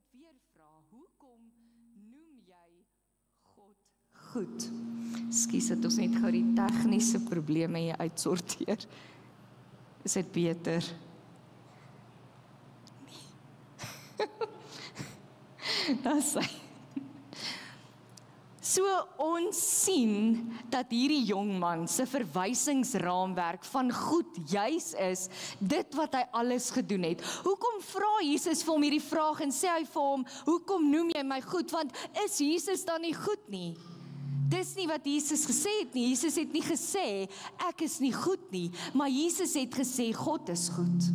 dit weer vra, hoekom noem jy God goed? Ekskuus dat ons net gou die tegniese probleme hier uitsorteer. Is dit beter? Nee. Dis hy. So ons sien dat hierdie jongman se verwysingsraamwerk van goed juis is dit wat hy alles gedoen het. Hoekom vra Jesus vir hom hierdie vraag en sê hy vir hom, hoekom noem jy my goed? Want is Jesus dan nie goed nie? Dis nie wat Jesus gesê het nie. Jesus het nie gesê, ek is nie goed nie, maar Jesus het gesê, God is goed.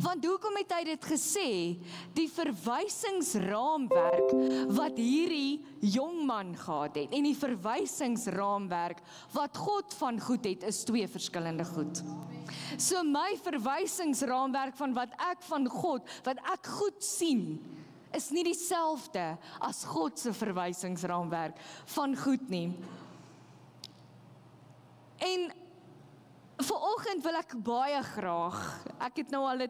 Want hoekom het hy dit gesê? Die verwysingsraamwerk wat hierdie jongman gehad het en die verwysingsraamwerk wat God van goed het, is twee verskillende goed. So my verwysingsraamwerk van wat ek van God, wat ek goed sien, is nie dieselfde as God se verwysingsraamwerk van goed nie. En vanoggend wil ek baie graag, ek het nou al 'n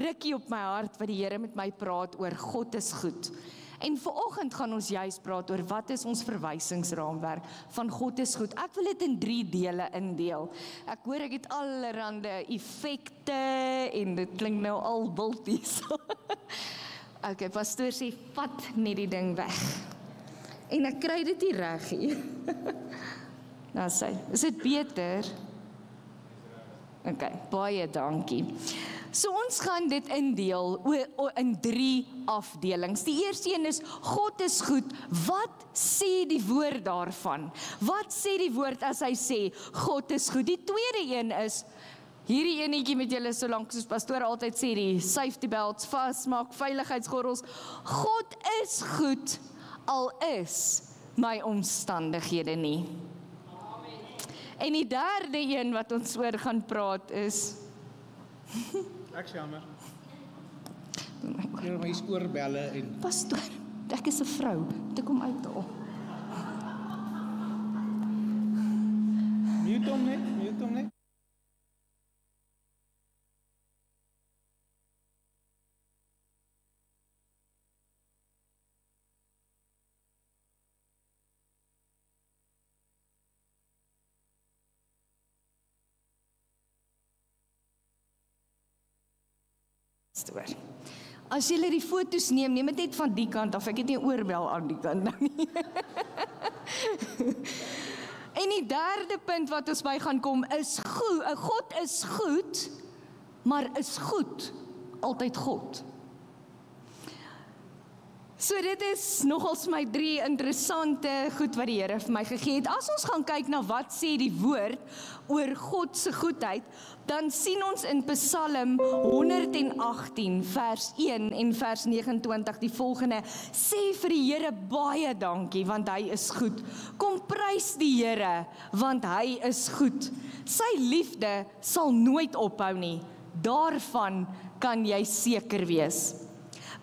rukkie op my hart wat die Here met my praat oor God is goed. En vanoggend gaan ons juist praat oor wat is ons verwysingsraamwerk van God is goed. Ek wil dit in 3 dele indeel. Ek hoor ek het allerhande effekte en dit klink nou al wild hier. Okay, pastoor sê, vat net die ding weg. En ek kry dit nie reg hier. Nou sê, is dit beter? Okay, baie dankie. So ons gaan dit indeel in 3 afdelings. Die eerste een is, God is goed. Wat sê die woord daarvan? Wat sê die woord as hy sê, God is goed? Die tweede een is, hierdie enetjie met julle so lank soos pastoor altyd sê, die safety belts vasmaak, veiligheidsgordels. God is goed, al is my omstandighede nie. En die derde een wat ons oor gaan praat is Ek jammer. Hier my oorbelle en pastoor, ek is 'n vrou, moet ek kom uithaal. Mute hom net. As julle die foto's neem dit net van die kant af, ek het nie oorbel aan die kant nou nie. En die derde punt wat ons by gaan kom is goed, God is goed, maar is goed altyd God? So dit is nogals my 3 interessante goed wat die Here vir my gegee het. As ons gaan kyk na wat sê die woord oor God se goedheid, dan sien ons in Psalm 118 vers 1 en vers 29 die volgende: sê vir die Here baie dankie want hy is goed. Kom prys die Here want hy is goed. Sy liefde sal nooit ophou nie. Daarvan kan jy seker wees.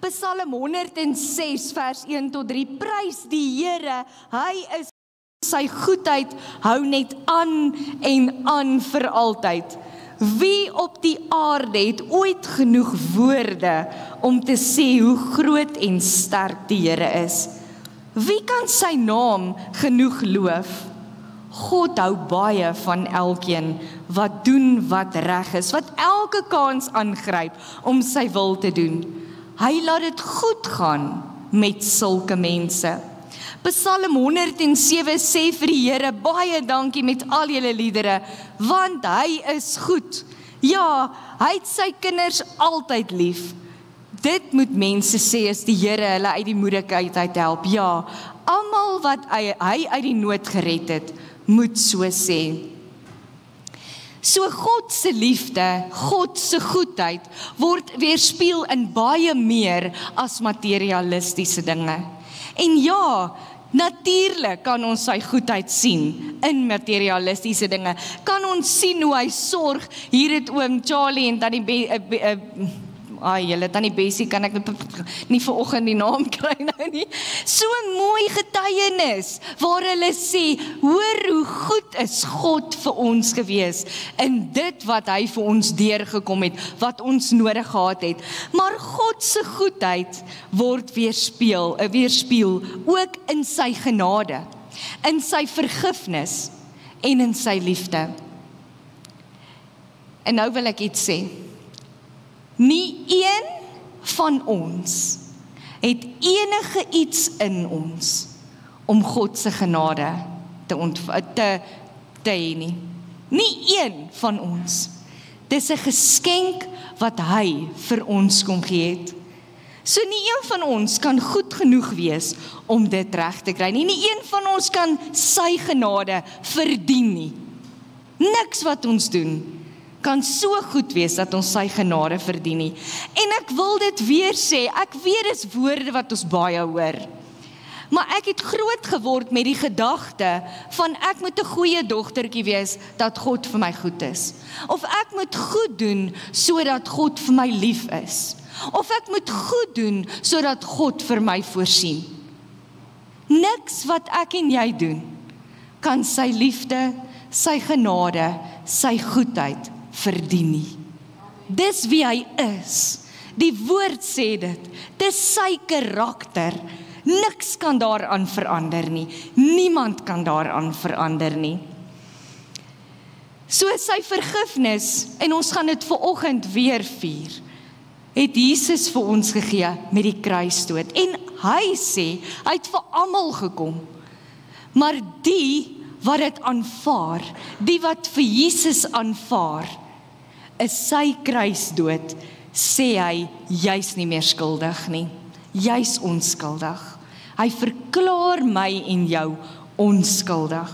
Psalm 106 vers 1 tot 3, prys die Here, hy is sy goedheid, hou net aan en aan vir altyd. Wie op die aarde het ooit genoeg woorde om te sê hoe groot en sterk die Here is? Wie kan sy naam genoeg loof? God hou baie van elkeen wat doen wat reg is, wat elke kans aangryp om sy wil te doen. Hy laat dit goed gaan met sulke mense. Psalm 107 sê vir die Here, baie dankie met al julle liedere, want hy is goed. Ja, hy het sy kinders altyd lief. Dit moet mense sê as die Here hulle uit die moeilikheid uit help. Ja, almal wat hy uit die nood gered het, moet so sê. So God se liefde, God se goedheid, word weerspieël in baie meer as materialistiese dinge. En ja, natuurlik kan ons sy goedheid sien in materialistiese dinge. Kan ons sien hoe hy sorg, hier het oom Charlie en dan die julle tannie Bessie kan ek nie vanoggend die naam kry nou nie. So 'n mooi getuienis waar hulle sê, hoor hoe goed is God vir ons gewees in dit wat hy vir ons deurgekom het, wat ons nodig gehad het. Maar God se goedheid word weerspieël ook in sy genade, in sy vergifnis en in sy liefde. En nou wil ek iets sê. Nie een van ons het enige iets in ons om God se genade te hê nie. Nie een van ons. Dis 'n geskenk wat hy vir ons kom gee het. So nie een van ons kan goed genoeg wees om dit reg te kry nie. Nie een van ons kan sy genade verdien nie. Niks wat ons doen kan so goed wees dat ons sy genade verdien nie. En ek wil dit weer sê, ek weet dis woorde wat ons baie hoor. Maar ek het groot geword met die gedagte van ek moet 'n goeie dogtertjie wees dat God vir my goed is. Of ek moet goed doen sodat God vir my lief is. Of ek moet goed doen sodat God vir my voorsien. Niks wat ek en jy doen kan sy liefde, sy genade, sy goedheid verdien nie. Dis wie hy is. Die woord sê dit. Dis sy karakter. Niks kan daaraan verander nie. Niemand kan daaraan verander nie. So sy vergifnis, en ons gaan dit vanoggend weer vier, het Jesus vir ons gegee met die kruisdood. En hy sê, hy het vir almal gekom. Maar die wat dit aanvaar, die wat vir Jesus aanvaar, is sy kruisdood, sê hy, jy's nie meer skuldig nie. Jy's onskuldig. Hy verklaar my en jou onskuldig.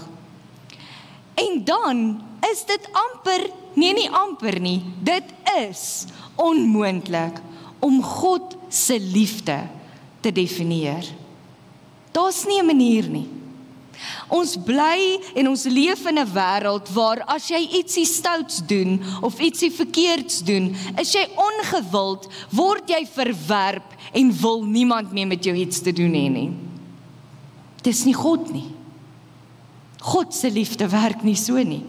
En dan is dit amper, nie amper nie, dit is onmoontlik om God se liefde te definieer. Daar's nie 'n manier nie. Ons bly en ons leef in 'n wêreld waar as jy ietsie stouts doen of ietsie verkeerds doen, is jy ongewild, word jy verwerp en wil niemand meer met jou iets te doen hê nie. Dis nie God nie. God se liefde werk nie so nie.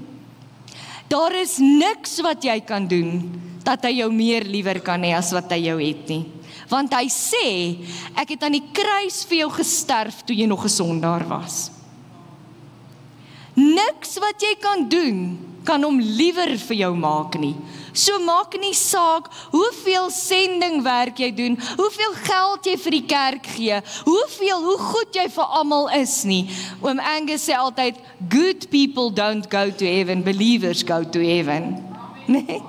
Daar is niks wat jy kan doen dat hy jou meer liewer kan hê as wat hy jou het nie. Want hy sê, ek het aan die kruis vir jou gesterf toe jy nog 'n sondaar was. Niks wat jy kan doen, kan hom liewer vir jou maak nie. So maak nie saak hoeveel sendingwerk jy doen, hoeveel geld jy vir die kerk gee, hoe goed jy vir almal is nie. Oom Angus sê altyd, good people don't go to heaven, believers go to heaven. Nee?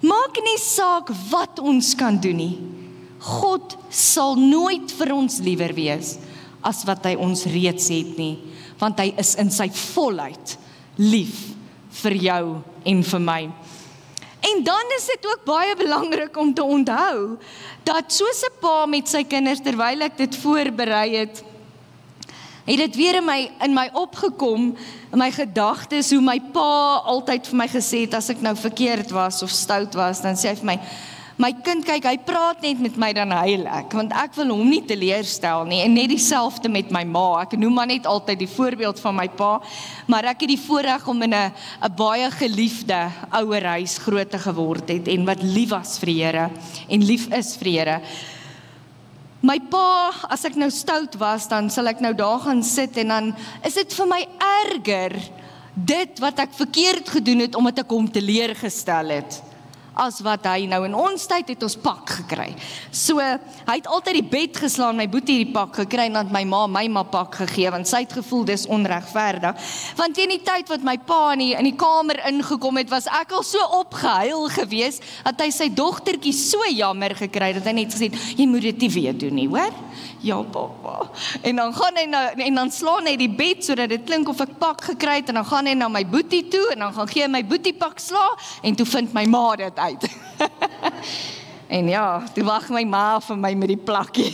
Maak nie saak wat ons kan doen nie. God sal nooit vir ons liewer wees as wat hy ons reeds het nie. Want hy is in sy volheid lief vir jou en vir my. En dan is dit ook baie belangrik om te onthou, dat soos 'n pa met sy kinders, terwyl ek dit voorberei het dit weer in my opgekom, in my gedagtes, hoe my pa altyd vir my gesê het, as ek nou verkeerd was of stout was, dan sê hy vir my kind, kyk, hy praat net met my, dan huil ek, want ek wil hom nie teleurstel nie, en net dieselfde met my ma. Ek noem maar net altyd die voorbeeld van my pa, maar ek het die voorreg om in 'n baie geliefde ouerhuis groot geword het, en wat lief was vir die Here, en lief is vir die Here. My pa, as ek nou stout was, dan sal ek nou daar gaan sit, en dan is dit vir my erger, dit wat ek verkeerd gedoen het, omdat ek hom teleurgestel het, as wat hy nou in ons tyd het ons pak gekry. So, hy het altyd die bed geslaan, my boetie die pak gekry, en dan het my ma my pak gegee, want sy het gevoel dis onregverdig. Want teen die tyd wat my pa in die kamer ingekom het, was ek al so opgehuil gewees, dat hy sy dogtertjie so jammer gekry, dat hy net gesê het, jy moet dit nie weer doen nie, hoor? Ja, papa. En dan gaan hy nou, en dan slaan hy die bed, sodat dit klink of ek pak gekry het, en dan gaan hy na my boetie toe, en dan gaan gee my boetie pak sla, en toe vind my ma dit uit. En ja, toe wag my ma vir my met die plakkie.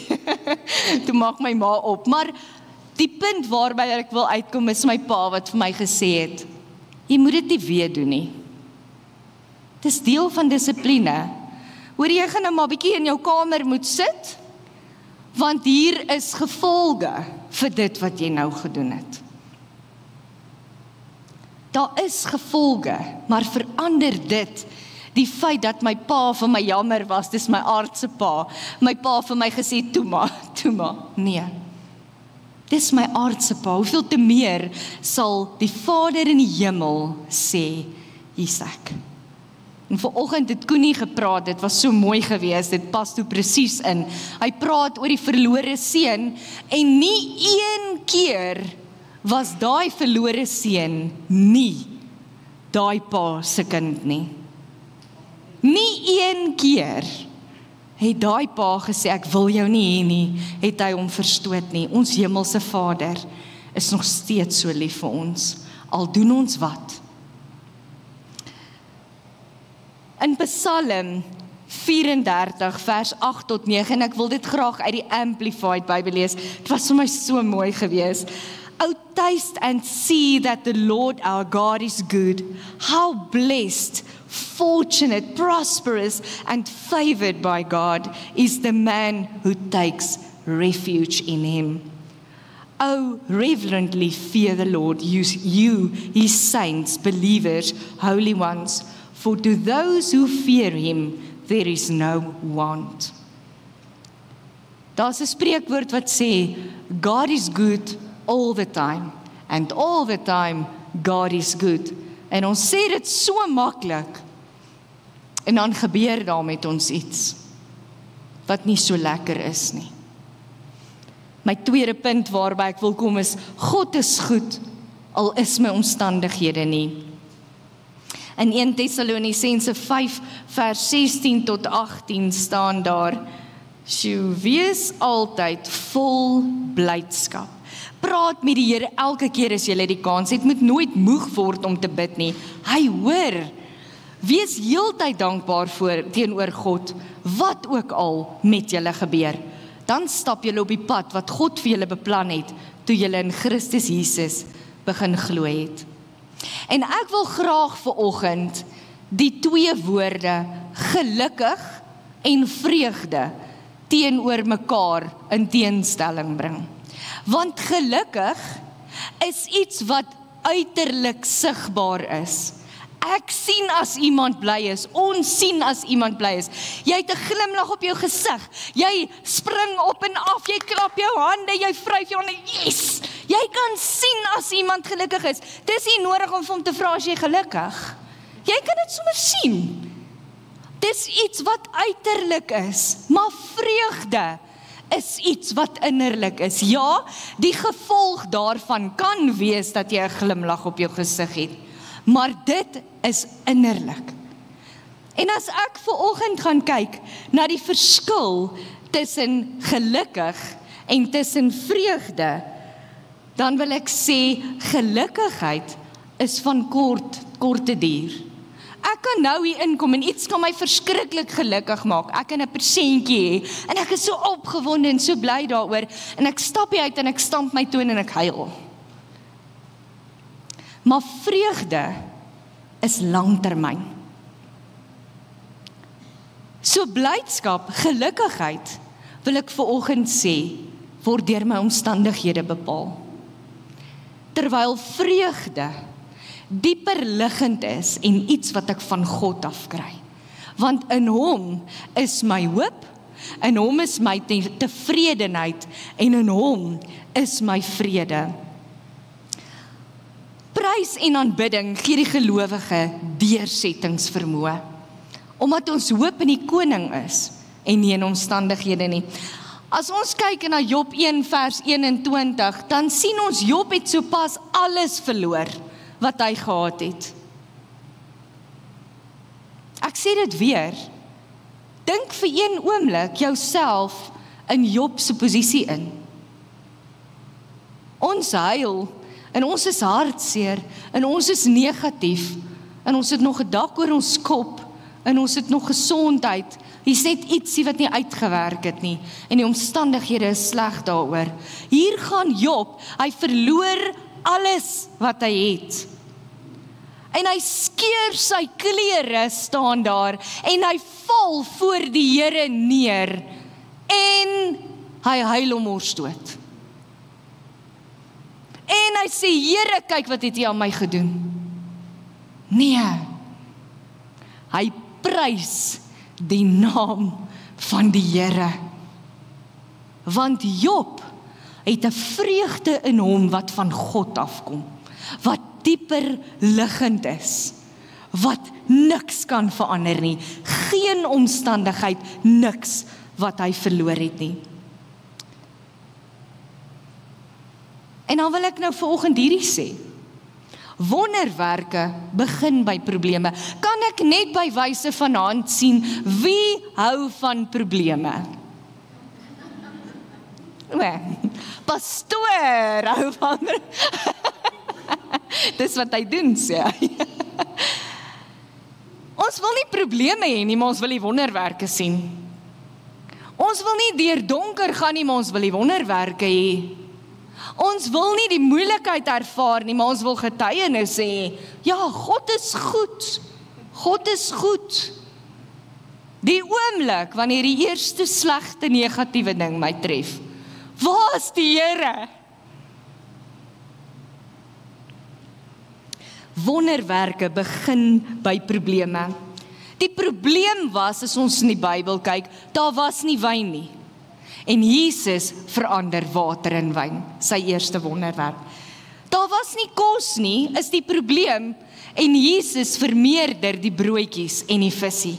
Toe maak my ma op. Maar die punt waarby ek wil uitkom is my pa wat vir my gesê het, jy moet dit nie weer doen nie. Dis deel van dissipline. hoor jy gaan nou maar bietjie in jou kamer moet sit, want hier is gevolge vir dit wat jy nou gedoen het. Daar is gevolge, maar verander dit die feit dat my pa vir my jammer was, dis my aardse pa, my pa vir my gesê, toe maar, nee. Dis my aardse pa, hoeveel te meer sal die Vader in die hemel sê, hier's ek. En vanoggend het Koenie gepraat, dit was so mooi geweest, dit pas toe presies in. Hy praat oor die verlore seun, en nie een keer was daai verlore seun nie daai pa se kind nie. Nie een keer het daai pa gesê, ek wil jou nie hê nie, het hy hom verstoot nie. Ons hemelse Vader is nog steeds so lief vir ons, al doen ons wat. In Psalm 34 vers 8 tot 9, en ek wil dit graag uit die Amplified Bybel lees, het was vir my so mooi geweest. Oh, taste and see that the Lord our God is good. How blessed, fortunate, prosperous, and favored by God is the man who takes refuge in him. Oh, reverently fear the Lord, you, his saints, believers, holy ones, for to those who fear him, there is no want. Daar's 'n spreekwoord wat sê, God is good all the time, and all the time, God is good. En ons sê dit so maklik, en dan gebeur daar met ons iets, wat nie so lekker is nie. My tweede punt waarby ek wil kom is, God is goed, al is my omstandighede nie. In 1 Tessalonisense 5 vers 16 tot 18 staan daar, wees altyd vol blydskap. Praat met die Here elke keer as jy die kans het, moet nooit moeg word om te bid nie. Hy hoor. Wees heeltyd dankbaar teenoor God, wat ook al met julle gebeur. Dan stap julle op die pad wat God vir julle beplan het, toe julle in Christus Jesus begin glo het. En ek wil graag vanoggend die twee woorde, gelukkig en vreugde, teenoor mekaar in teenstelling bring. Want gelukkig is iets wat uiterlik sigbaar is. Ek sien as iemand bly is, ons sien as iemand bly is. Jy het 'n glimlag op jou gesig, jy spring op en af, jy klap jou hande, jy vryf jou hande, yes! Jy kan sien as iemand gelukkig is. Dis nie nodig om vir hom te vra as jy gelukkig. Jy kan dit sommer sien. Dis iets wat uiterlik is, maar vreugde is iets wat innerlik is. Ja, die gevolg daarvan kan wees dat jy 'n glimlag op jou gesig het, maar dit is innerlik. En as ek vanoggend gaan kyk na die verskil tussen gelukkig en tussen vreugde, dan wil ek sê, gelukkigheid is van korte duur. Ek kan nou hier inkom en iets kan my verskriklik gelukkig maak. Ek kan 'n persentjie hê en ek is so opgewonde en so bly daaroor en ek stap hier uit en ek stamp my toon en ek huil. Maar vreugde is langtermyn. So blydskap, gelukkigheid, wil ek vanoggend sê, word deur my omstandighede bepaal. Terwyl vreugde dieper liggend is en iets wat ek van God af kry. Want in hom is my hoop, in hom is my tevredenheid en in hom is my vrede. Prys en aanbidding gee die gelowige deursettingsvermoë, omdat ons hoop in die koning is en nie in omstandighede nie. As ons kyk na Job 1 vers 21, dan sien ons Job het sopas alles verloor wat hy gehad het. Ek sê dit weer, dink vir een oomblik jouself in Job se posisie in. Ons huil, en ons is hartseer, en ons is negatief, en ons het nog 'n dak oor ons kop, en ons het nog gesondheid, hier's net ietsie wat nie uitgewerk het nie, en die omstandighede is sleg daaroor. Hier gaan Job, hy verloor alles wat hy het. En hy skeur sy klere staan daar en hy val voor die Here neer en hy huil om mors dood. En hy sê, Here, kyk wat het jy aan my gedoen. Nee, hy prys die naam van die Here. Want Job het 'n vreugde in hom wat van God afkom, wat dieper liggend is, wat niks kan verander nie, geen omstandigheid, niks wat hy verloor het nie. En dan wil ek nou vanoggend hierdie sê, wonderwerke begin by probleme. Kan ek net by wyse van hand sien, wie hou van probleme? Pastoor hou van dis wat hy doen, sê hy. Ons wil nie probleme hê nie, maar ons wil die wonderwerke sien. Ons wil nie deur donker gaan nie, maar ons wil die wonderwerke hê. Ons wil nie die moeilikheid ervaar nie, maar ons wil getuienis hê. Ja, God is goed. God is goed. Die oomblik wanneer die eerste slegte negatiewe ding my tref, waar is die Here? Wonderwerke begin by probleme. Die probleem was, as ons in die Bybel kyk, daar was nie wyn nie. En Jesus verander water in wyn, sy eerste wonderwerk. Daar was nie kos nie, is die probleem, en Jesus vermeerder die broodjies en die visie.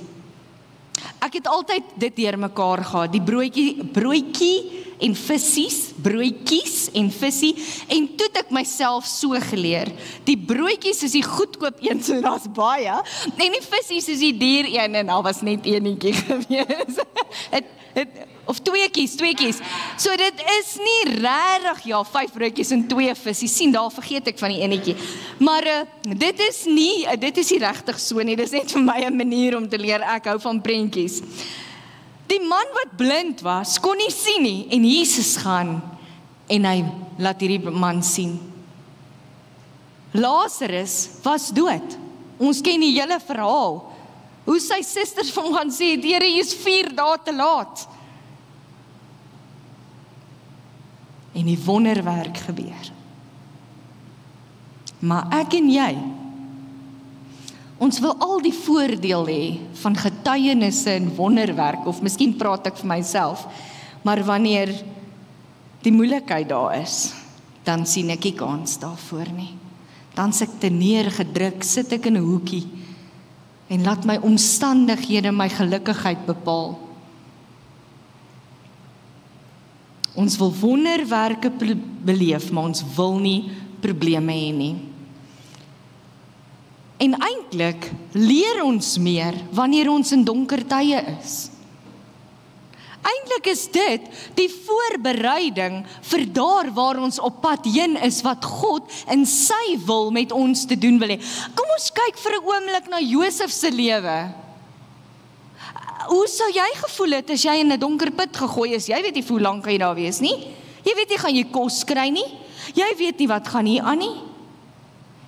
Ek het altyd dit deurmekaar gehad, die broodjie en broodjies en visie, en toe het ek myself so geleer, die broodjies is die goedkoop een, so daar's baie, en die visies is die duur een, en daar was net eenetjie gewees, of tweekies, so dit is nie regtig, ja, 5 broodjies en 2 visies, sien, daar vergeet ek van die enetjie, maar dit is nie regtig so nie, dit is net vir my 'n manier om te leer, ek hou van prentjies. Die man wat blind was, kon nie sien nie, en Jesus gaan, en hy laat hierdie man sien. Lazarus was dood, ons ken die hele verhaal, hoe sy susters vir hom gaan sê, Here, jy is 4 dae te laat. En die wonderwerk gebeur. Maar ek en jy, ons wil al die voordeel hê van getuienisse en wonderwerk, of miskien praat ek vir myself, maar wanneer die moeilikheid daar is, dan sien ek nie kans daarvoor nie. Dan sit ek te neergedruk, sit ek in 'n hoekie, en laat my omstandighede my gelukkigheid bepaal. Ons wil wonderwerke beleef, maar ons wil nie probleme hê nie. En eintlik leer ons meer wanneer ons in donker tye is. Eintlik is dit die voorbereiding vir daar waar ons op pad heen is, wat God in sy wil met ons te doen wil hê. Kom ons kyk vir 'n oomblik na Josef se lewe. Hoe sou jy gevoel het as jy in 'n donker put gegooi is? Jy weet nie hoe lank kan jy daar wees nie. Jy weet nie gaan jy kos kry nie. Jy weet nie wat gaan hier aan nie.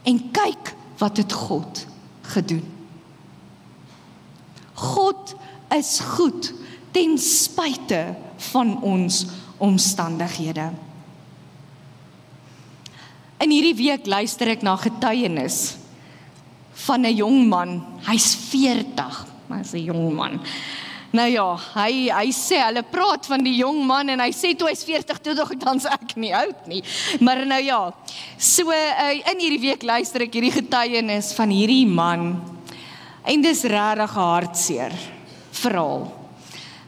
En kyk wat het God gedoen. God is goed ten spyte van ons omstandighede. In hierdie week luister ek na getuienis van 'n jong man. Hy's 40. Maar is 'n jong man. Nou ja, hy sê, hulle praat van die jong man, en hy sê toe hy's 40, toe dog ek dan's ek nie oud nie. Maar nou ja, so in hierdie week luister ek hierdie getuienis van hierdie man, en dis regtig 'n hartseer verhaal.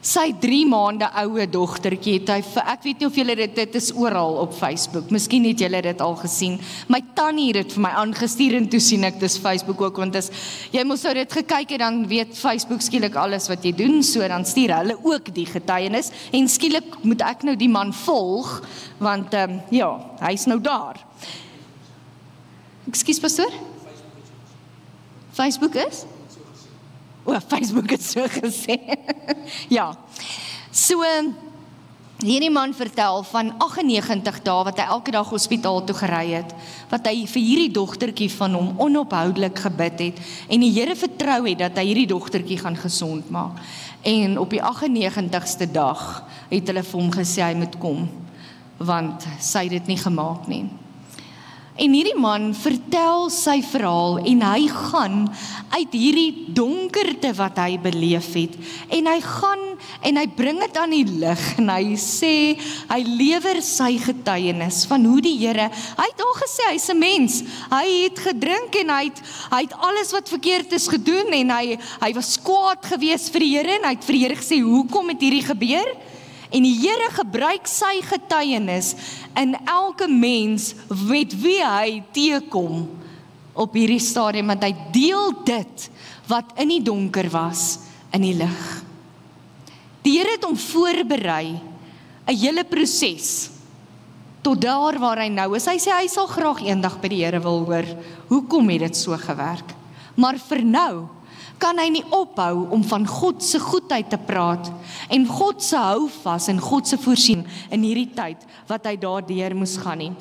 Sy 3 maande oue dogtertjie het hy, ek weet nie of julle dit is oral op Facebook, miskien het julle dit al gesien, my tannie het dit vir my aangestuur, en toe sien ek dis Facebook ook, want jy moes nou dit gekyk het, dan weet Facebook skielik alles wat jy doen, so dan stuur hulle ook die getuienis, en skielik moet ek nou die man volg, want ja, hy's nou daar. Ekskuus pastoor? Facebook is? Facebook het so gesê. Ja, so, Hierdie man vertel van 98 dae wat hy elke dag hospitaal toe gery het, wat hy vir hierdie dogtertjie van hom onophoudelik gebid het, en die Here vertrou het dat hy hierdie dogtertjie gaan gesond maak. En op die 98ste dag het hulle vir hom gesê hy moet kom, want sy het dit nie gemaak nie. En hierdie man vertel sy verhaal en hy gaan uit hierdie donkerte wat hy beleef het en hy gaan en hy bring dit aan die lig en hy sê, hy lewer sy getuienis van hoe die Here, hy het al gesê, hy's 'n mens, hy het gedrink en hy het alles wat verkeerd is gedoen en hy was kwaad gewees vir die Here en hy het vir die Here gesê, hoekom het hierdie gebeur? En die Here gebruik sy getuienis in elke mens met wie hy teekom op hierdie stadium, want hy deel dit wat in die donker was, in die lig. Die Here het hom voorberei, 'n hele proses, tot daar waar hy nou is. Hy sê hy sal graag eendag by die Here wil hoor, hoekom het dit so gewerk? Maar vir nou, kan hy nie ophou om van God se goedheid te praat en God se houvas en God se voorsiening in hierdie tyd wat hy daardeur moes gaan nie.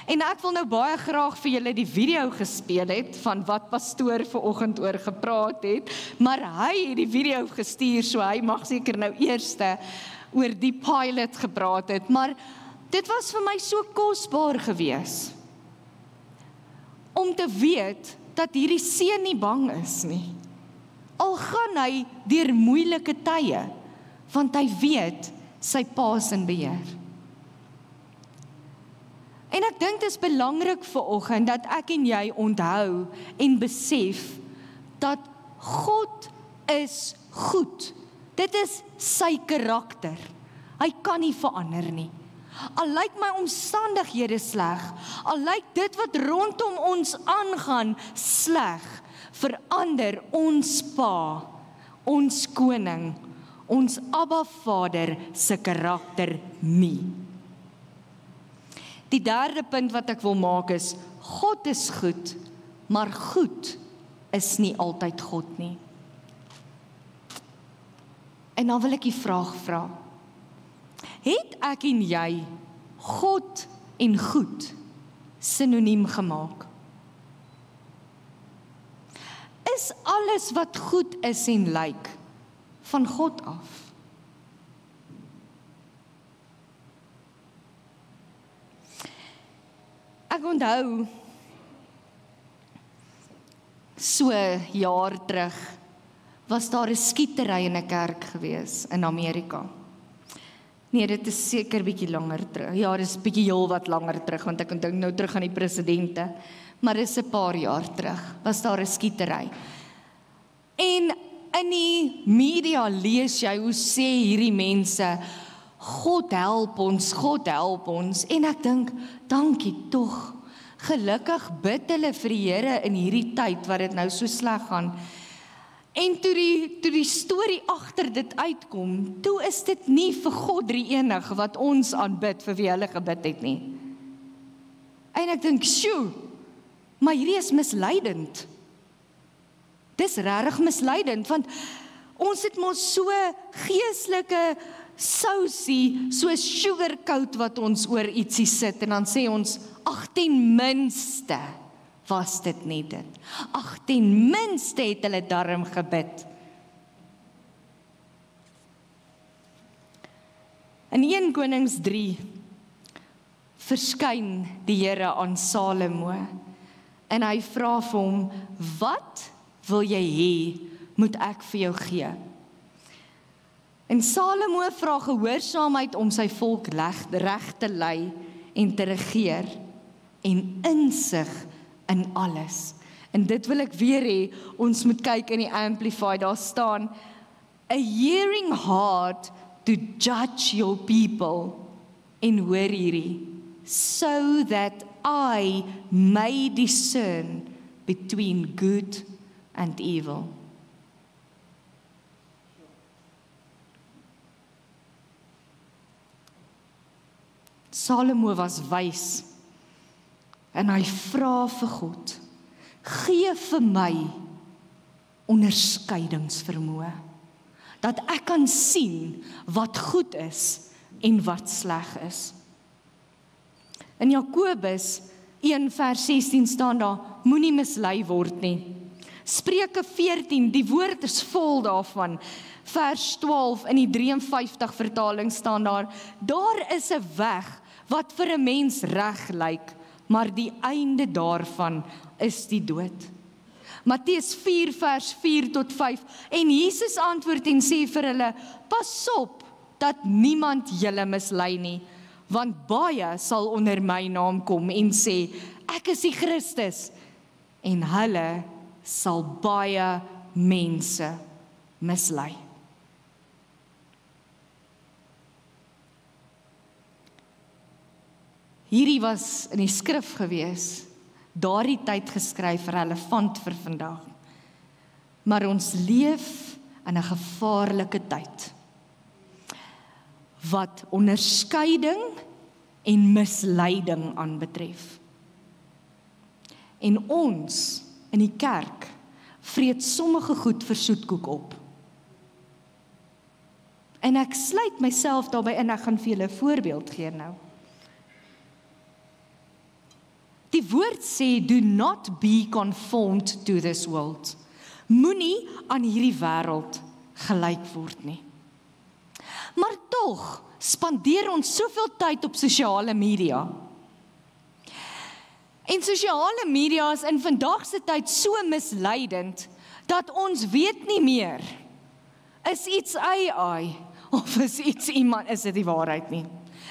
En ek wil nou baie graag vir julle die video gespeel het van wat pastoor vanoggend oor gepraat het, maar hy het die video gestuur, so hy mag seker nou eerste oor die pilot gepraat het, maar dit was vir my so kosbaar gewees om te weet dat hierdie seun nie bang is nie. Al gaan hy deur moeilike tye, want hy weet sy pa is in beheer. En ek dink dit is belangrik vanoggend dat ek en jy onthou en besef dat God is goed. Dit is sy karakter. Hy kan nie verander nie. Al lyk my omstandighede sleg, al lyk dit wat rondom ons aangaan sleg, verander ons pa, ons koning, ons Abba Vader se karakter nie. Die derde punt wat ek wil maak is, God is goed, maar goed is nie altyd God nie. En dan wil ek die vraag vra, het ek en jy God en goed sinoniem gemaak? Is alles wat goed is en lyk van God af? Ek onthou so jaar terug was daar 'n skietery in 'n kerk gewees in Amerika. Nee, dit is seker bietjie langer terug. Ja, dit is bietjie heel wat langer terug, want ek onthou nou terug aan die presidente. Maar dit is 'n paar jaar terug, was daar 'n skietery. En in die media lees jy hoe sê hierdie mense, God help ons, en ek dink, dankie tog, gelukkig bid hulle vir die Here in hierdie tyd wat dit nou so sleg gaan. En toe die storie agter dit uitkom, toe is dit nie vir God Drie-enig wat ons aanbid vir wie hulle gebid het nie. En ek dink, sjoe, maar hierdie is misleidend. Dis regtig misleidend, want ons het mos so geestelike sousie, so sugarcoat wat ons oor ietsie sit, en dan sê ons, ag, ten minste was dit nie dit. Ag, ten minste het hulle darm gebid. In 1 Konings 3 verskyn die Here aan Salomo, en hy vra vir hom, wat wil jy hê, moet ek vir jou gee? En Salomo vra gehoorsaamheid om sy volk reg te lei en te regeer, en insig in alles. En dit wil ek weer hê, ons moet kyk in die Amplify, daar staan, a hearing heart to judge your people, en hoor hierdie, so that I may discern between good and evil. Salomo was wys, en hy vra vir God, gee vir my onderskeidingsvermoë, dat ek kan sien wat goed is en wat sleg is. In Jakobus 1 vers 16 staan daar, moenie mislei word nie. Spreuke 14, die woord is vol daarvan. Vers 12 in die 53 vertaling staan daar, daar is 'n weg wat vir 'n mens reg lyk, maar die einde daarvan is die dood. Matteus 4 vers 4 tot 5, en Jesus antwoord en sê vir hulle, pas op dat niemand julle mislei nie, want baie sal onder my naam kom en sê, ek is die Christus, en hulle sal baie mense mislei. Hierdie was in die skrif gewees, daardie tyd geskryf, relevant vir vandag. Maar ons leef in 'n gevaarlike tyd, wat onderskeiding en misleiding aanbetref. En ons in die kerk vreet sommige goed vir soetkoek op. En ek sluit myself daarbey in, ek gaan vir julle 'n voorbeeld gee nou. Die woord sê, do not be conformed to this world. Moenie aan hierdie wêreld gelyk word nie. Maar tog spandeer ons soveel tyd op sosiale media. En sosiale media is in vandag se tyd so misleidend, dat ons weet nie meer, is iets AI, of is iets iemand, is dit die waarheid nie.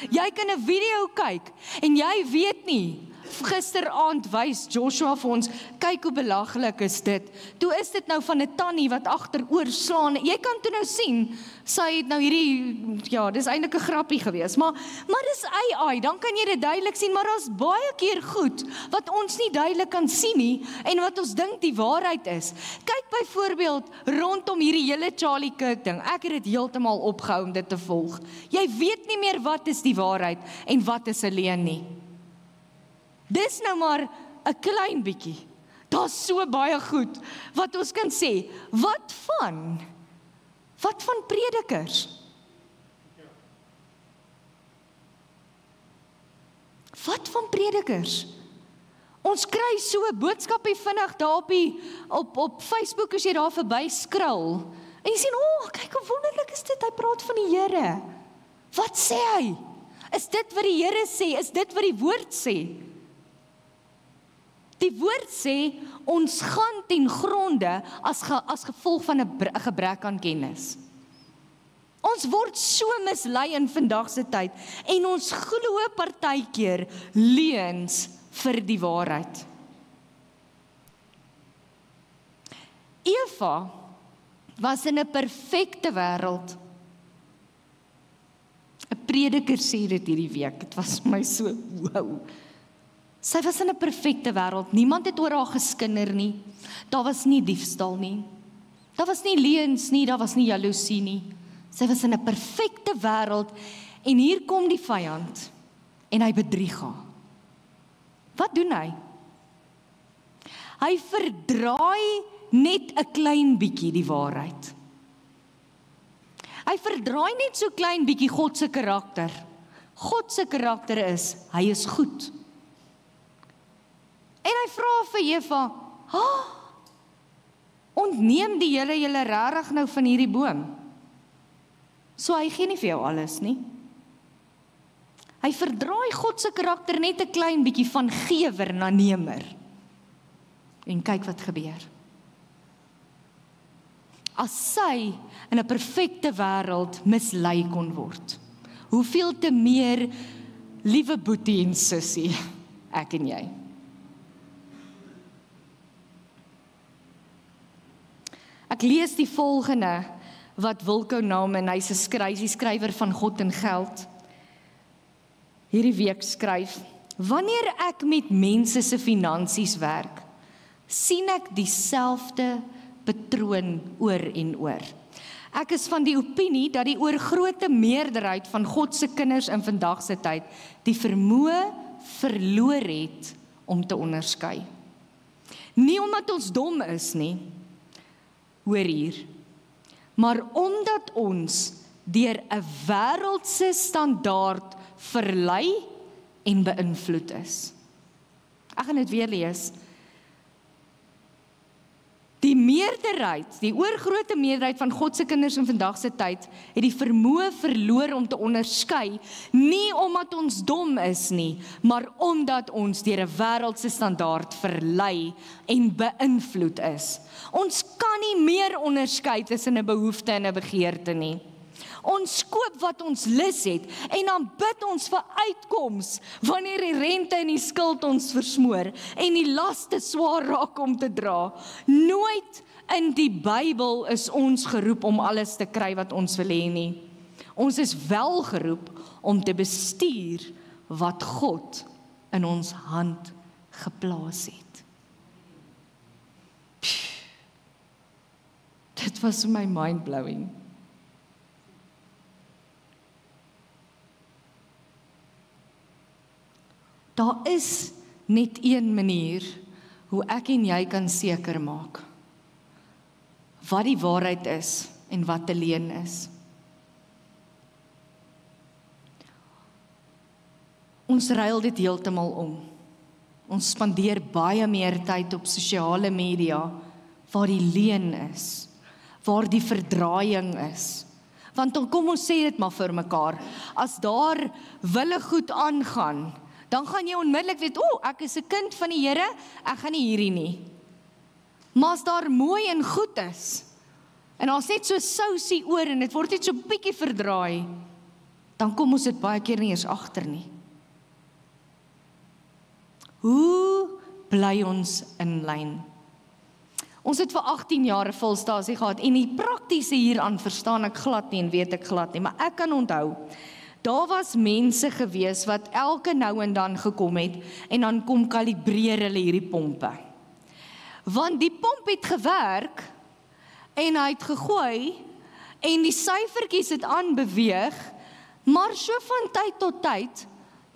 Jy kan 'n video kyk, en jy weet nie, gisteraand wys Joshua vir ons, kyk hoe belaglik is dit. Toe is dit nou van 'n tannie wat agteroor slaan. Jy kan toe nou sien, sy het nou hierdie, ja, dis eintlik 'n grappie gewees, maar dis AI, dan kan jy dit duidelik sien, maar daar's baie keer goed wat ons nie duidelik kan sien nie en wat ons dink die waarheid is. Kyk byvoorbeeld rondom hierdie hele Charlie Kirk ding. Ek het dit heeltemal opgehou om dit te volg. Jy weet nie meer wat is die waarheid en wat is 'n leuen nie. Dis nou maar 'n klein bietjie. Daar's so baie goed wat ons kan sê. Wat van predikers? Wat van predikers? Ons kry so 'n boodskapie vinnig daar op Facebook as jy daar verby scroll. En jy sien, kyk hoe wonderlik is dit, hy praat van die Here. Wat sê hy? Is dit wat die Here sê? Is dit wat die woord sê? Die woord sê, ons gaan ten gronde as gevolg van 'n gebrek aan kennis. Ons word so mislei in vandag se tyd, en ons glo partykeer leuns vir die waarheid. Eva was in 'n perfekte wêreld. 'n Prediker sê dit hierdie week, dit was vir my so, wow. Sy was in 'n perfekte wêreld, niemand het oor haar geskinder nie, daar was nie diefstal nie, daar was nie leuns nie, daar was nie jaloesie nie. Sy was in 'n perfekte wêreld, en hier kom die vyand, en hy bedrieg haar. Wat doen hy? Hy verdraai net 'n klein bietjie die waarheid. Hy verdraai net so klein bietjie God se karakter. God se karakter is, hy is goed. En hy vra vir Eva, ontneem die Here julle regtig nou van hierdie boom? So hy gee nie vir jou alles nie. Hy verdraai God se karakter net 'n klein bietjie van gewer na nemer. En kyk wat gebeur. As sy in 'n perfekte wêreld mislei kon word, hoeveel te meer, liewe boetie en sussie, ek en jy. Ek lees die volgende wat Wilco Naaman, hy's 'n skrywer van God en Geld, hierdie week skryf: wanneer ek met mense se finansies werk, sien ek dieselfde patroon oor en oor. Ek is van die opinie dat die oorgrote meerderheid van God se kinders in vandag se tyd die vermoë verloor het om te onderskei. Nie omdat ons dom is nie, hoor hier, maar omdat ons deur 'n wêreldse standaard verlei en beïnvloed is. Ek gaan dit weer lees. Die meerderheid, die oorgrote meerderheid van God se kinders in vandag se tyd, het die vermoë verloor om te onderskei, nie omdat ons dom is nie, maar omdat ons deur 'n wêreldse standaard verlei en beïnvloed is. Ons kan nie meer onderskei tussen 'n behoefte en 'n begeerte nie. Ons koop wat ons lus het en dan bid ons vir uitkoms wanneer die rente en die skuld ons versmoor en die laste swaar raak om te dra. Nooit in die Bybel is ons geroep om alles te kry wat ons wil hê nie. Ons is wel geroep om te bestuur wat God in ons hand geplaas het. Dit was my mind-blowing. Daar is net een manier hoe ek en jy kan seker maak wat die waarheid is en wat 'n leuen is. Ons ruil dit heeltemal om. Ons spandeer baie meer tyd op sosiale media waar die leuen is, waar die verdraaiing is. Want dan kom ons sê dit maar vir mekaar, as daar wille goed aangaan, dan gaan jy onmiddellik weet, ek is 'n kind van die Here, ek gaan nie hierdie nie. Maar as daar mooi en goed is, en daar's net so sousie oor, en dit word net so bietjie verdraai, dan kom ons dit baie keer nie eers agter nie. Hoe bly ons in lyn? Ons het vir 18 jaar 'n volstasie gehad, en die praktiese hieraan verstaan ek glad nie, en weet ek glad nie, maar ek kan onthou, daar was mense gewees wat elke nou en dan gekom het, en dan kom kalibreer hulle hierdie pompe. Want die pomp het gewerk, en hy het gegooi, en die syfertjies het aanbeweeg, maar so van tyd tot tyd,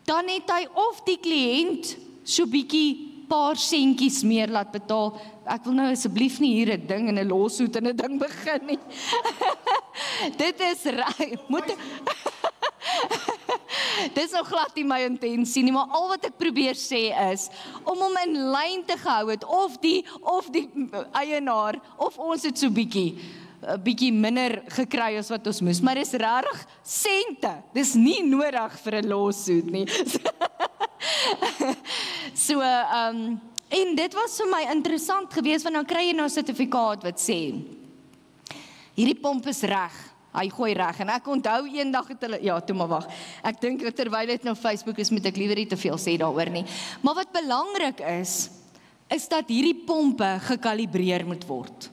dan het hy of die kliënt so bietjie paar sentjies meer laat betaal. Ek wil nou asseblief nie hier 'n ding en 'n lawsuit en 'n ding begin nie. Dit is Dit is nou glad nie my intensie nie, maar al wat ek probeer sê is, om hom in lyn te gehou het, of die eienaar, of ons het so bietjie minder gekry as wat ons moes, maar dis regtig sente, dis nie nodig vir 'n lawsuit nie. So, en dit was vir my interessant geweest, want dan kry jy nou 'n sertifikaat wat sê, hierdie pomp is reg, hy gooi reg, en ek onthou eendag het hulle, ja, toe maar wag, ek dink terwyl dit nou Facebook is, moet ek liewer nie te veel sê daaroor nie, maar wat belangrik is dat hierdie pompe gekalibreer moet word,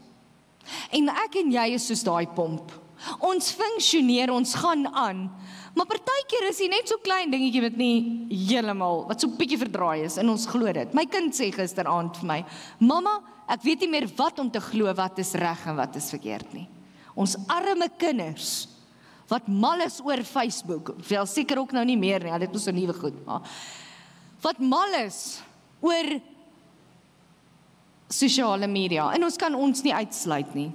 en ek en jy is soos daai pomp, ons funksioneer, ons gaan aan, maar partykeer is hy net so klein dingetjie wat nie heeltemal, wat so bietjie verdraai is, en ons glo dit. My kind sê gisteraand vir my, mamma, ek weet nie meer wat om te glo wat is reg en wat is verkeerd nie. Ons arme kinders, wat mal is oor Facebook, wel seker ook nou nie meer nie, dit is so nuwe goed, maar wat mal is oor sosiale media, en ons kan ons nie uitsluit nie.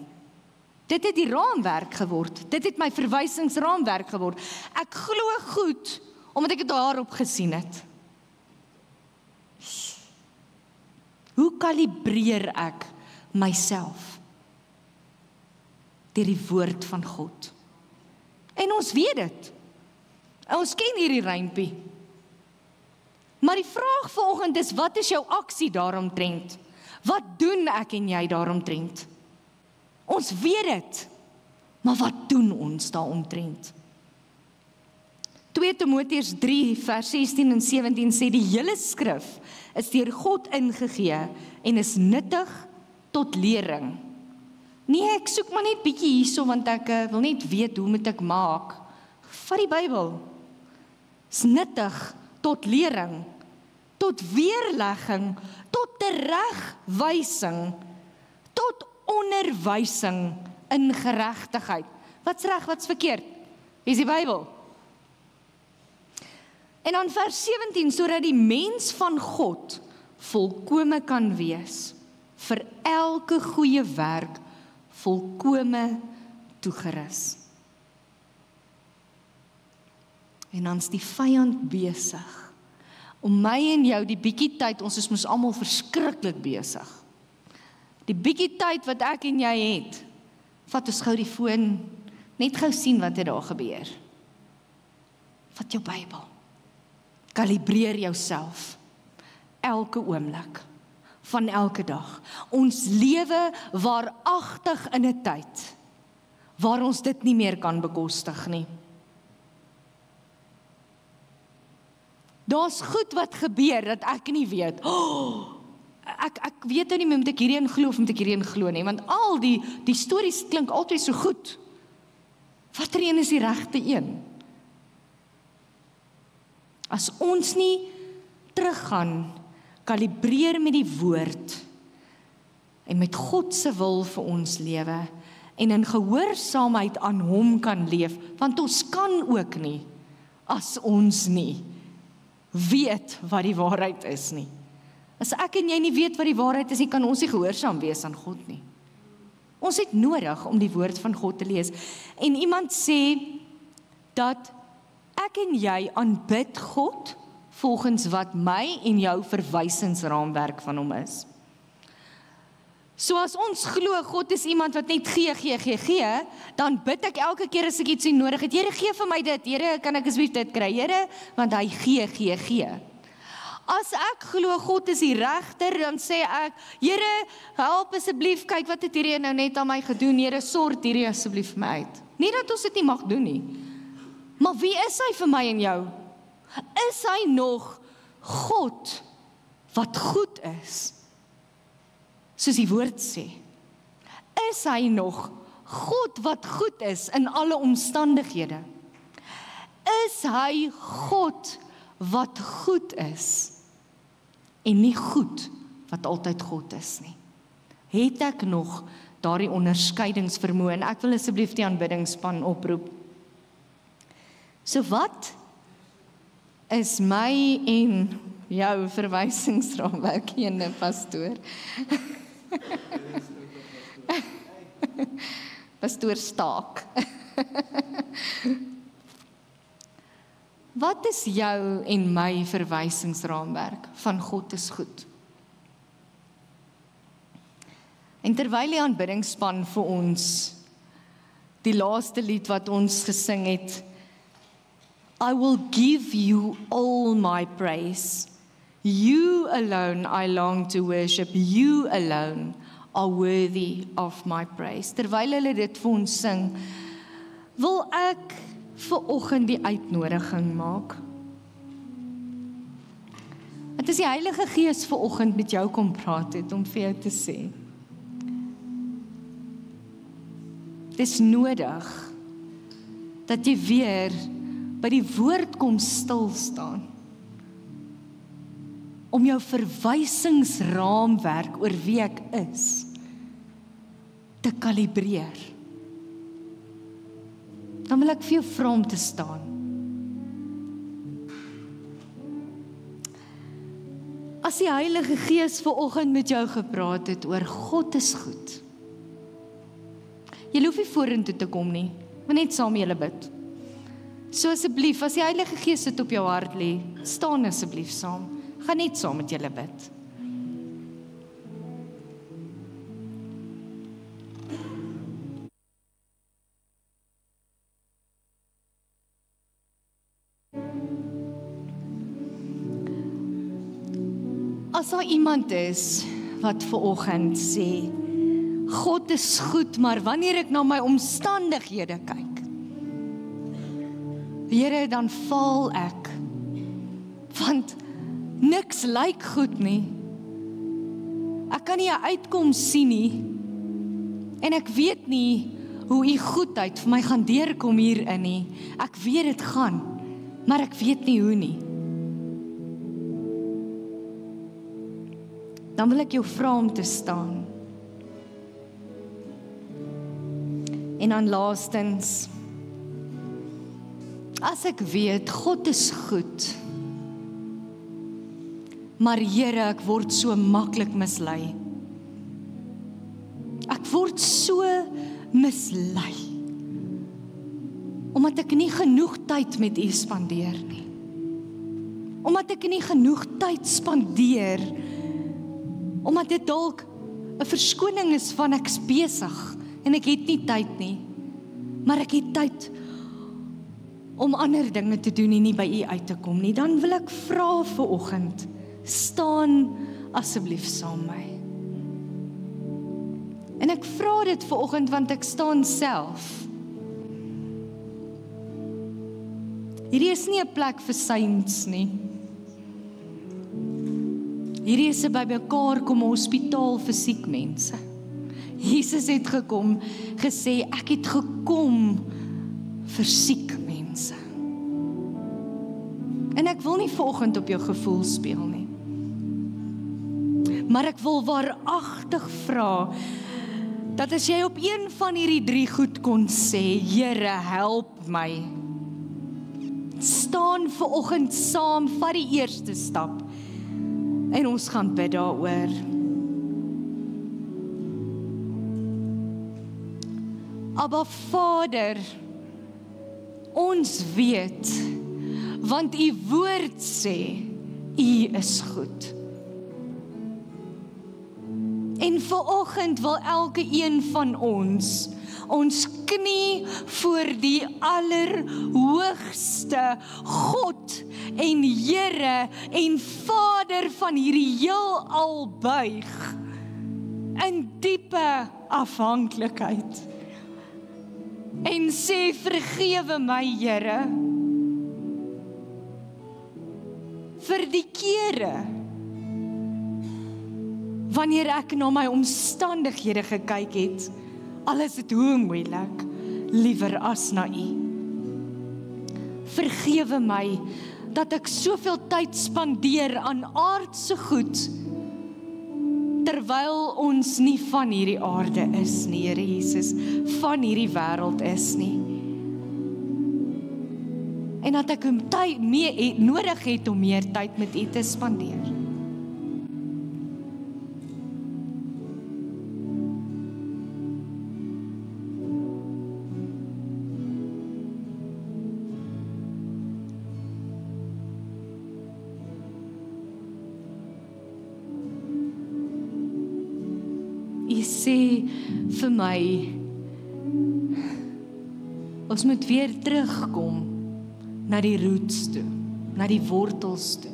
Dit het die raamwerk geword, dit het my verwysingsraamwerk geword. Ek glo goed, omdat ek dit daarop gesien het. Hoe kalibreer ek myself? Deur die woord van God. En ons weet dit. Ons ken hierdie rympie. Maar die vraag vanoggend is, wat is jou aksie daaromtrent? Wat doen ek en jy daaromtrent? Ons weet dit, maar wat doen ons daaromtrent? 2 Timoteus 3 vers 16 en 17 sê, die hele skrif is deur God ingegee en is nuttig tot lering. Nee, ek soek maar net bietjie hierso, want ek wil net weet hoe moet ek maak. Vat die Bybel. Is nuttig tot lering, tot weerlegging, tot teregwysing, tot onderwysing in geregtigheid. Wat's reg, wat's verkeerd? Hier is die Bybel. En dan vers 17, sodat die mens van God volkome kan wees, vir elke goeie werk volkome toegerus. En dan's die vyand besig om my en jou die bietjie tyd, ons is mos almal verskriklik besig. Die bietjie tyd wat ek en jy het, vat ons gou die foon, net gou sien wat daar gebeur. Vat jou Bybel. Kalibreer jouself. Elke oomblik. Van elke dag. Ons lewe waaragtig in 'n tyd waar ons dit nie meer kan bekostig nie. Daar's goed wat gebeur dat ek nie weet. Ek weet nou nie meer, moet ek hierin glo of moet ek hierin glo nie, want al die stories klink altyd so goed. Watter een is die regte een? As ons nie teruggaan, kalibreer met die woord en met God se wil vir ons lewe en in gehoorsaamheid aan hom kan leef, want ons kan ook nie as ons nie weet wat die waarheid is nie. As ek en jy nie weet wat die waarheid is nie, kan ons nie gehoorsaam wees aan God nie. Ons het nodig om die woord van God te lees. En iemand sê dat ek en jy aanbid God volgens wat my en jou verwysingsraamwerk van hom is. So as ons glo God is iemand wat net gee, dan bid ek elke keer as ek iets nodig het. Here, gee vir my dit. Here, kan ek asseblief dit kry? Here, want hy gee. As ek glo God is die regter, dan sê ek, Here, help asseblief, kyk wat het hierdie nou net aan my gedoen. Here, sort hierdie asseblief vir my uit. Nie dat ons dit nie mag doen nie. Maar wie is hy vir my en jou? Is hy nog God wat goed is? Soos die woord sê. Is hy nog God wat goed is in alle omstandighede? Is hy God wat goed is en nie goed wat altyd God is nie? Het ek nog daardie onderskeidingsvermoë? En ek wil asseblief die aanbiddingsspan oproep. So wat is my en jou verwysingsraamwerk, ene pastoor? Pastoor Staak. Wat is jou en my verwysingsraamwerk van God is goed? En terwyl die aanbiddingsspan vir ons die laaste lied wat ons gesing het, I will give you all my praise. You alone I long to worship. You alone are worthy of my praise. Terwyl hulle dit vir ons sing, wil ek vir oggend die uitnodiging maak. Het is die Heilige Gees vir oggend met jou kom praat het om vir jou te sê. Het is nodig dat jy weer by die woord kom stil staan, om jou verwysingsraamwerk oor wie ek is, te kalibreer. Dan wil ek vir jou vra om te staan. As die Heilige Gees vanoggend met jou gepraat het oor God is goed, jy hoef nie vorentoe te kom nie, maar net saam met julle bid. So asseblief, as die Heilige Gees dit op jou hart lê, staan asseblief saam. Gaan net saam met julle bid. As daar iemand is wat vanoggend sê, God is goed, maar wanneer ek na my omstandighede kyk, Here, dan faal ek, want niks lyk goed nie. Ek kan nie 'n uitkoms sien nie, en ek weet nie hoe u goedheid vir my gaan deurkom hierin nie. Ek weet dit gaan, maar ek weet nie hoe nie. Dan wil ek jou vra om te staan. En dan laastens, as ek weet, God is goed, maar Here, ek word so maklik mislei. Ek word so mislei Omdat ek nie genoeg tyd met U spandeer nie. Omdat ek nie genoeg tyd spandeer, omdat dit dalk 'n verskoning is van ek's besig en ek het nie tyd nie, maar ek het tyd om ander dinge te doen en nie by U uit te kom nie, dan wil ek vra vanoggend, staan asseblief saam my. En ek vra dit vanoggend want ek staan self. Hierdie is nie 'n plek vir saints nie. Hierdie is 'n bymekaar kom hospitaal vir siek mense. Jesus het gekom, gesê, ek het gekom vir siek mense. En ek wil nie vanoggend op jou gevoel speel nie. Maar ek wil waaragtig vra, dat as jy op een van hierdie 3 goed kon sê, Here, help my. Staan vanoggend saam, vat die eerste stap. En ons gaan bid daaroor. Abba Vader, ons weet, want U woord sê, U is goed. En vanoggend wil elke een van ons knie voor die allerhoogste God en Here en Vader van hierdie heelal buig in diepe afhanklikheid en sê, vergewe my Here vir die kere wanneer ek na my omstandighede gekyk het, al is dit hoe moeilik, liewer as na U. Vergewe my dat ek soveel tyd spandeer aan aardse goed, terwyl ons nie van hierdie aarde is nie, Here Jesus, van hierdie wêreld is nie. En dat ek nodig het om meer tyd met U te spandeer. U sê vir my, ons moet weer terugkom na die roots toe, na die wortels toe.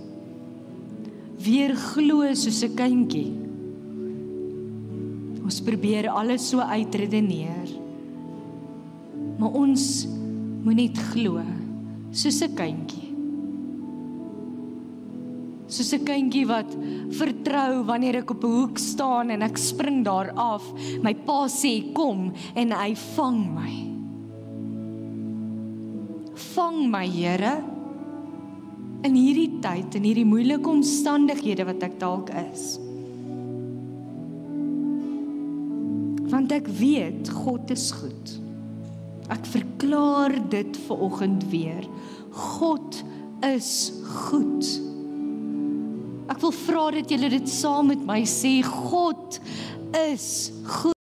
Weer glo soos 'n kindjie. Ons probeer alles so uitredeneer, maar ons moet net glo soos 'n kindjie. Soos 'n kindjie wat vertrou wanneer ek op 'n hoek staan en ek spring daar af. My pa sê kom en hy vang my. Vang my, Here, in hierdie tyd, in hierdie moeilike omstandighede wat ek dalk is. Want ek weet, God is goed. Ek verklaar dit vanoggend weer. God is goed. Ek wil vra dat julle dit saam met my sê, God is goed.